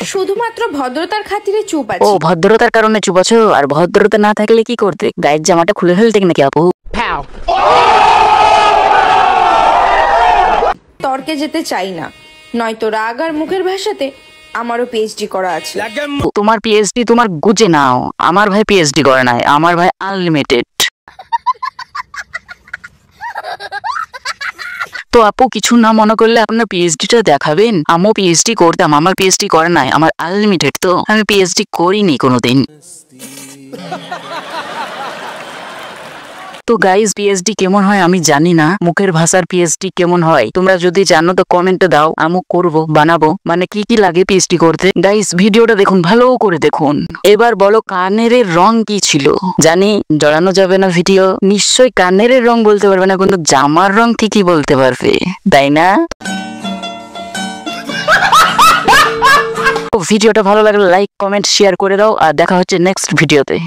শুধুমাত্র ভদ্রতার খাতিরে চুপ আছি। ও ভদ্রতার কারণে চুপ আছো? আর ভদ্রতা না থাকলে কি করতে? গায়ের জামাটা খুলে ফেলতে নাকি আপু? তর্কে যেতে চাই না, নয়তো রাগ আর মুখের ভাষাতে আমারও পিএইচডি করা আছে। তোমার পিএইচডি তোমার গুজে নাও, আমার ভাই পিএইচডি করে নাই, আমার ভাই আনলিমিটেড। তো আপু কিছু না মনে করলে আপনার পিএইচডিটা দেখাবেন? আমিও পিএইচডি করতাম, আমার পিএইচডি করে নাই, আমার আনলিমিটেড। তো আমি পিএইচডি করিনি কোনোদিন। তো গাইস পিএইচডি কেমন হয় আমি জানি না, মুখের ভাষার পিএইচডি কেমন হয় তোমরা যদি জানো তো কমেন্টে দাও, আমি করব, বানাবো। মানে কি কি লাগে পিএইচডি করতে। গাইস ভিডিওটা দেখুন, ভালো করে দেখুন। এবার বলো কানের রং কি ছিল? জানি জড়ানো যাবে না ভিডিও, নিশ্চয়ই কানের রং বলতে পারবে না, কিন্তু জামার রং ঠিকই বলতে পারবে, তাই না? ভিডিওটা ভালো লাগলে লাইক কমেন্ট শেয়ার করে দাও, আর দেখা হচ্ছে নেক্সট ভিডিওতে।